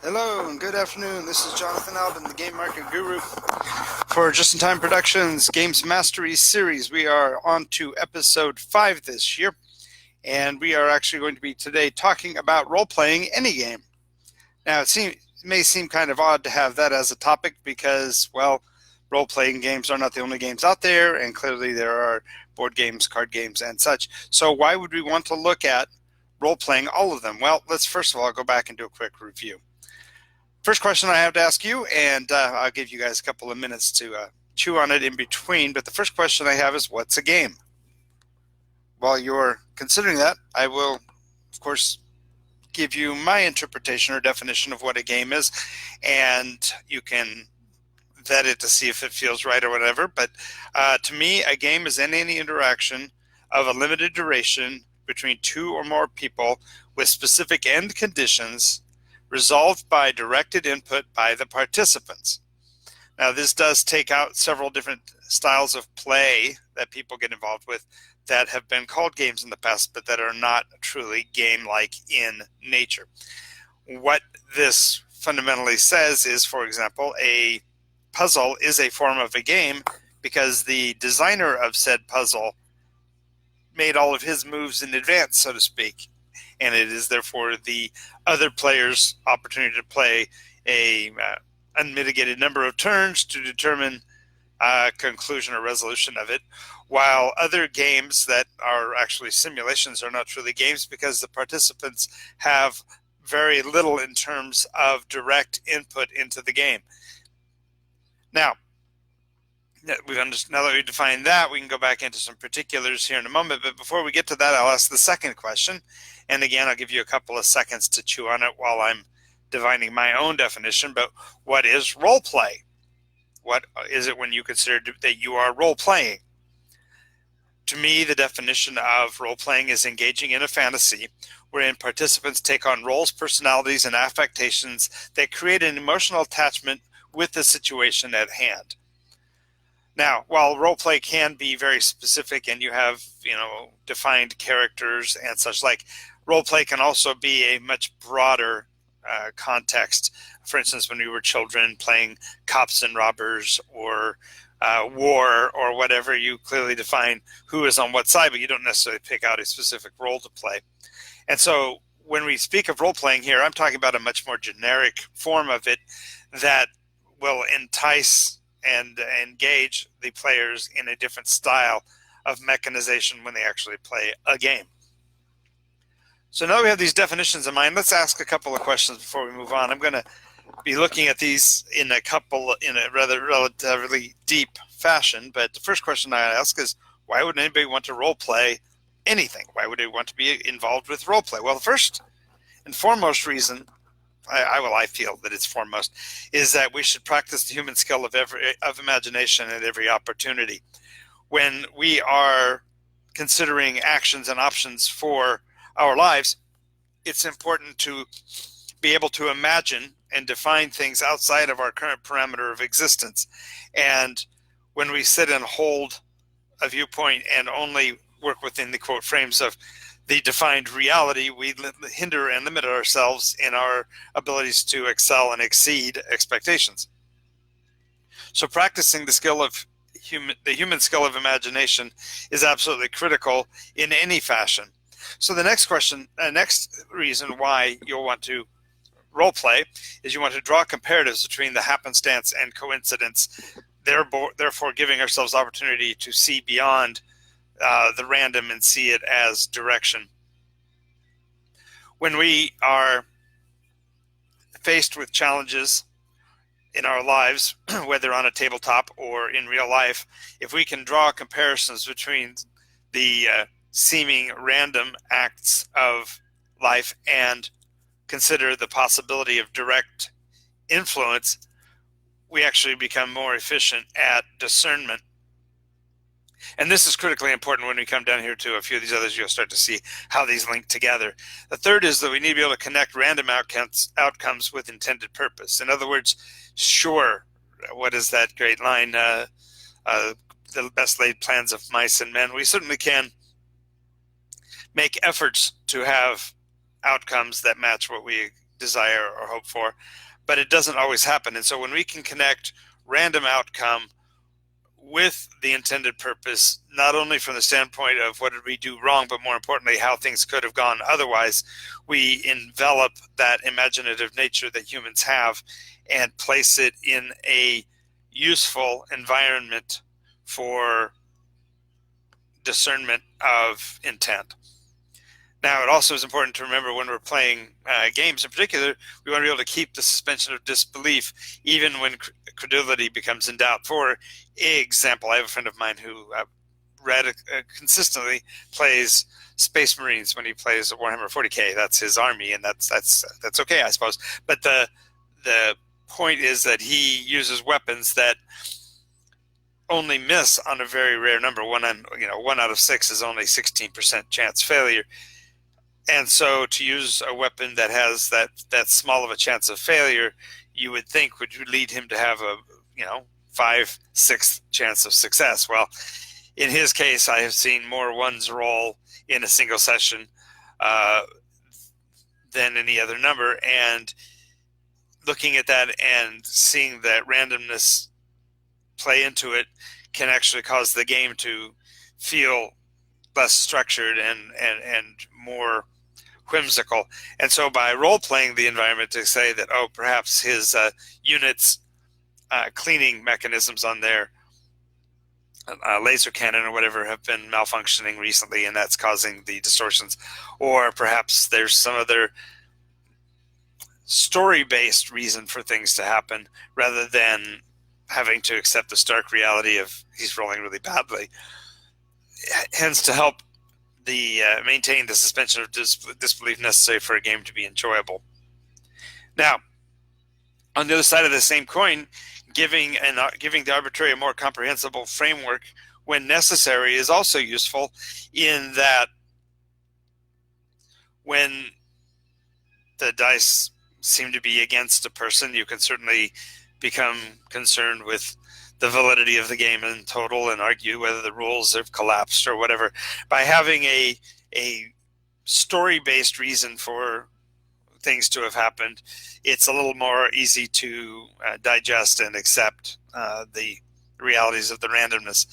Hello and good afternoon. This is Jonathan Albin, the Game Market Guru for Just in Time Productions Games Mastery Series. We are on to episode 5 this year, and we are actually going to be today talking about role-playing any game. Now, it may seem kind of odd to have that as a topic because, well, role-playing games are not the only games out there, and clearly there are board games, card games, and such. So why would we want to look at role-playing all of them? Well, let's first of all go back and do a quick review. First question I have to ask you, and I'll give you guys a couple of minutes to chew on it in between, but the first question I have is, what's a game? While you're considering that, I will, of course, give you my interpretation or definition of what a game is, and you can vet it to see if it feels right or whatever. But to me, a game is any interaction of a limited duration between two or more people with specific end conditions resolved by directed input by the participants. Now, this does take out several different styles of play that people get involved with that have been called games in the past, but that are not truly game-like in nature. What this fundamentally says is, for example, a puzzle is a form of a game because the designer of said puzzle made all of his moves in advance, so to speak, and it is therefore the other player's opportunity to play a unmitigated number of turns to determine conclusion or resolution of it, while other games that are actually simulations are not truly games because the participants have very little in terms of direct input into the game. Now that we've defined that, we can go back into some particulars here in a moment, but before we get to that, I'll ask the second question, and again, I'll give you a couple of seconds to chew on it while I'm defining my own definition. But what is role play? What is it when you consider that you are role playing? To me, the definition of role playing is engaging in a fantasy wherein participants take on roles, personalities, and affectations that create an emotional attachment with the situation at hand. Now, while role play can be very specific and you have, defined characters and such like, role play can also be a much broader context. For instance, when we were children playing cops and robbers or war or whatever, you clearly define who is on what side, but you don't necessarily pick out a specific role to play. And so when we speak of role playing here, I'm talking about a much more generic form of it that will entice and engage the players in a different style of mechanization when they actually play a game. So now we have these definitions in mind. Let's ask a couple of questions before we move on. I'm going to be looking at these in a rather relatively deep fashion, but the first question I ask is, why would anybody want to role play anything? Why would they want to be involved with role play? Well, the first and foremost reason I feel that it's foremost, is that we should practice the human skill of imagination at every opportunity. When we are considering actions and options for our lives, it's important to be able to imagine and define things outside of our current parameter of existence. And when we sit and hold a viewpoint and only work within the quote frames of the defined reality, we hinder and limit ourselves in our abilities to excel and exceed expectations. So practicing the human skill of imagination is absolutely critical in any fashion. So the next reason why you'll want to role play is you want to draw comparatives between the happenstance and coincidence, therefore giving ourselves opportunity to see beyond the random and see it as direction. When we are faced with challenges in our lives, whether on a tabletop or in real life, if we can draw comparisons between the seeming random acts of life and consider the possibility of direct influence, we actually become more efficient at discernment. And this is critically important when we come down here to a few of these others. You'll start to see how these link together. The third is that we need to be able to connect random outcomes with intended purpose. In other words, sure, what is that great line? The best laid plans of mice and men. We certainly can make efforts to have outcomes that match what we desire or hope for, but it doesn't always happen. And so when we can connect random outcome with the intended purpose, not only from the standpoint of what did we do wrong, but more importantly, how things could have gone otherwise, we envelop that imaginative nature that humans have and place it in a useful environment for discernment of intent. Now, it also is important to remember when we're playing games in particular, we want to be able to keep the suspension of disbelief even when credulity becomes in doubt. For example, I have a friend of mine who consistently plays Space Marines when he plays Warhammer 40K. That's his army, and that's okay, I suppose. But the point is that he uses weapons that only miss on a very rare number. 1 out of 6 is only 16% chance failure. And so to use a weapon that has that small of a chance of failure, you would think would lead him to have a 5/6 chance of success. Well, in his case, I have seen more ones roll in a single session than any other number. And looking at that and seeing that randomness play into it can actually cause the game to feel less structured and more whimsical. And so by role-playing the environment to say that, perhaps his unit's cleaning mechanisms on their laser cannon or whatever have been malfunctioning recently, and that's causing the distortions. Or perhaps there's some other story-based reason for things to happen rather than having to accept the stark reality of he's rolling really badly. Hence, to help maintain the suspension of disbelief necessary for a game to be enjoyable. Now, on the other side of the same coin, giving the arbitrary a more comprehensible framework when necessary is also useful, in that when the dice seem to be against a person, you can certainly become concerned with the validity of the game in total and argue whether the rules have collapsed or whatever. By having a story-based reason for things to have happened, it's a little more easy to digest and accept the realities of the randomness.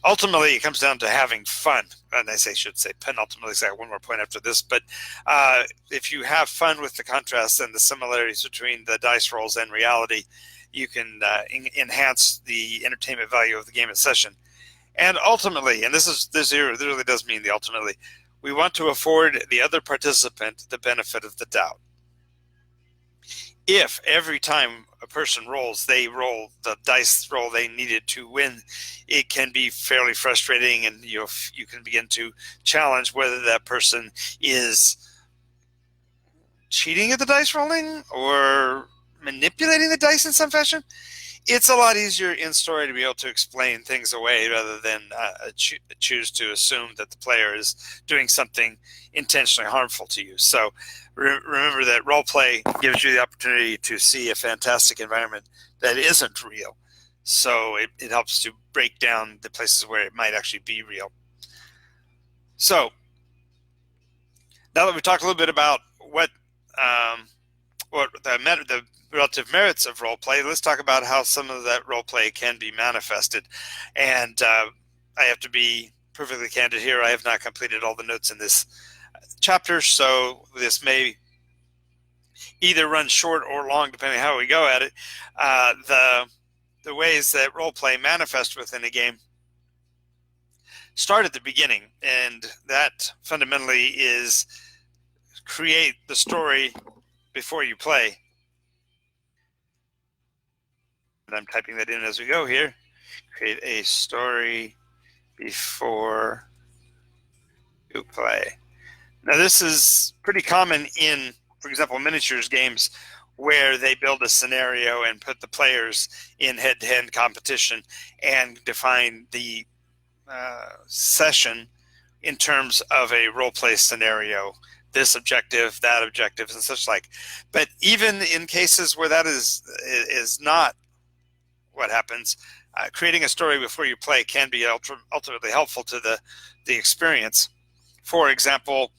Ultimately, it comes down to having fun. And I should say penultimately, I have one more point after this, but if you have fun with the contrasts and the similarities between the dice rolls and reality, you can enhance the entertainment value of the game at session. And ultimately, and this really does mean the ultimately, we want to afford the other participant the benefit of the doubt. If every time a person rolls, they roll the dice roll they needed to win, it can be fairly frustrating, and you can begin to challenge whether that person is cheating at the dice rolling or manipulating the dice in some fashion. It's a lot easier in story to be able to explain things away rather than choose to assume that the player is doing something intentionally harmful to you. So remember that role play gives you the opportunity to see a fantastic environment that isn't real. So it helps to break down the places where it might actually be real. So now that we've talked a little bit about what the relative merits of role play, let's talk about how some of that role play can be manifested. And I have to be perfectly candid here. I have not completed all the notes in this chapter, so this may either run short or long depending on how we go at it. The ways that role play manifest within a game start at the beginning, and that fundamentally is create the story before you play. And I'm typing that in as we go here. Create a story before you play. Now, this is pretty common in, for example, miniatures games, where they build a scenario and put the players in head-to-head competition and define the session in terms of a role-play scenario. This objective, that objective, and such like. But even in cases where that is not what happens, creating a story before you play can be ultimately helpful to the experience. For example,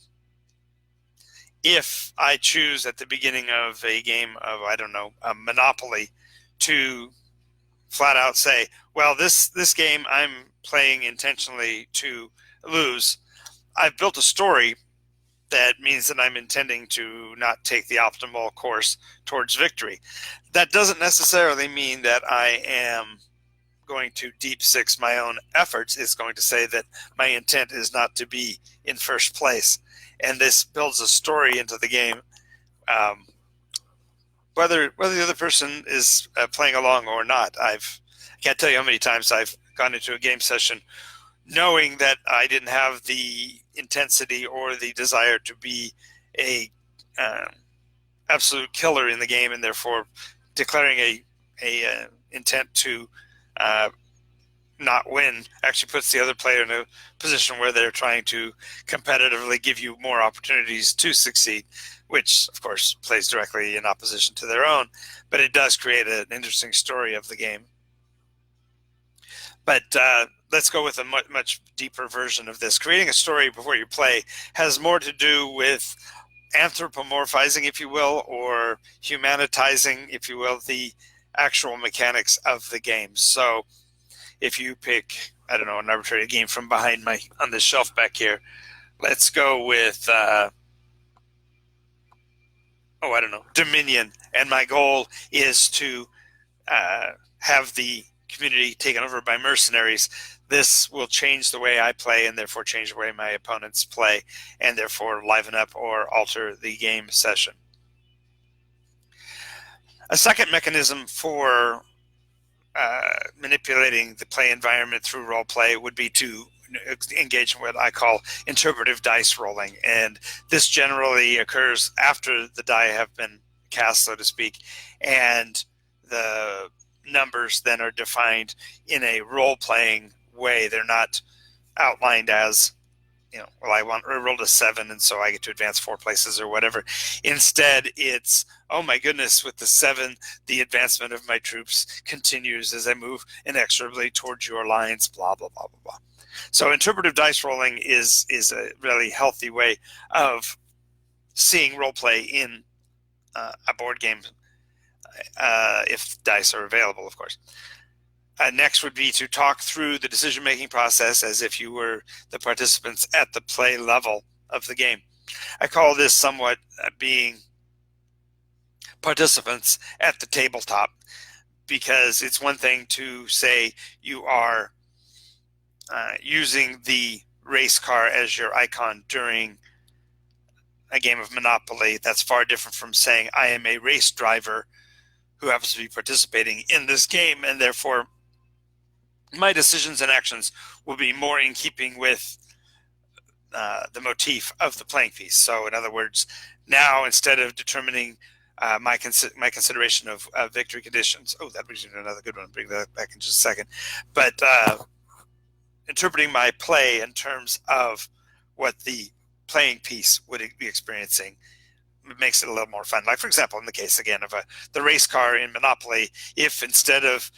if I choose at the beginning of a game of, I don't know, a Monopoly to flat out say, well, this game I'm playing intentionally to lose, I've built a story that means that I'm intending to not take the optimal course towards victory. That doesn't necessarily mean that I am going to deep six my own efforts. It's going to say that my intent is not to be in first place. And this builds a story into the game. Whether the other person is playing along or not, I can't tell you how many times I've gone into a game session knowing that I didn't have the intensity or the desire to be a absolute killer in the game, and therefore declaring a intent to not win actually puts the other player in a position where they're trying to competitively give you more opportunities to succeed, which of course plays directly in opposition to their own, but it does create an interesting story of the game. But let's go with a much deeper version of this. Creating a story before you play has more to do with anthropomorphizing, if you will, or humanitizing, if you will, the actual mechanics of the game. So if you pick, I don't know, an arbitrary game from behind on this shelf back here, let's go with, I don't know, Dominion. And my goal is to have the community taken over by mercenaries. This will change the way I play and therefore change the way my opponents play and therefore liven up or alter the game session. A second mechanism for manipulating the play environment through role play would be to engage in what I call interpretive dice rolling. And this generally occurs after the die have been cast, so to speak, and the numbers then are defined in a role-playing way. They're not outlined as, well, I rolled a 7 and so I get to advance 4 places or whatever. Instead, it's, oh my goodness, with the 7, the advancement of my troops continues as I move inexorably towards your lines, blah, blah, blah, blah, blah. So interpretive dice rolling is a really healthy way of seeing role play in a board game, if dice are available, of course. Next would be to talk through the decision-making process as if you were the participants at the play level of the game. I call this somewhat being participants at the tabletop, because it's one thing to say you are using the race car as your icon during a game of Monopoly. That's far different from saying I am a race driver who happens to be participating in this game, and therefore my decisions and actions will be more in keeping with the motif of the playing piece. So in other words, now instead of determining my consideration of victory conditions, that brings me to another good one. I'll bring that back in just a second. But interpreting my play in terms of what the playing piece would be experiencing makes it a little more fun. Like, for example, in the case again of the race car in Monopoly, if instead of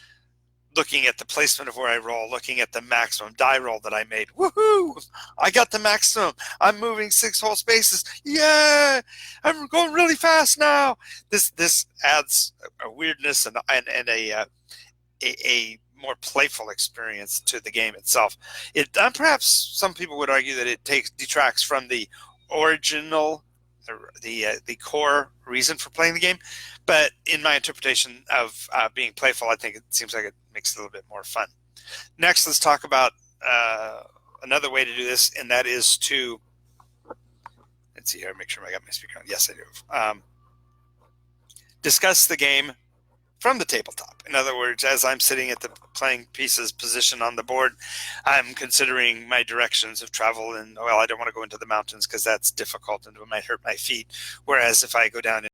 looking at the placement of where I roll, looking at the maximum die roll that I made, woohoo! I got the maximum. I'm moving 6 whole spaces. Yeah, I'm going really fast now. This adds a weirdness and a more playful experience to the game itself. Perhaps some people would argue that it detracts from the original, the core reason for playing the game, but in my interpretation of being playful, I think it seems like it makes it a little bit more fun. Next, let's talk about another way to do this, and that is to, let's see here, make sure I got my speaker on. Yes, I do. Discuss the game from the tabletop. In other words, as I'm sitting at the playing pieces position on the board, I'm considering my directions of travel, and, well, I don't want to go into the mountains because that's difficult and it might hurt my feet. Whereas if I go down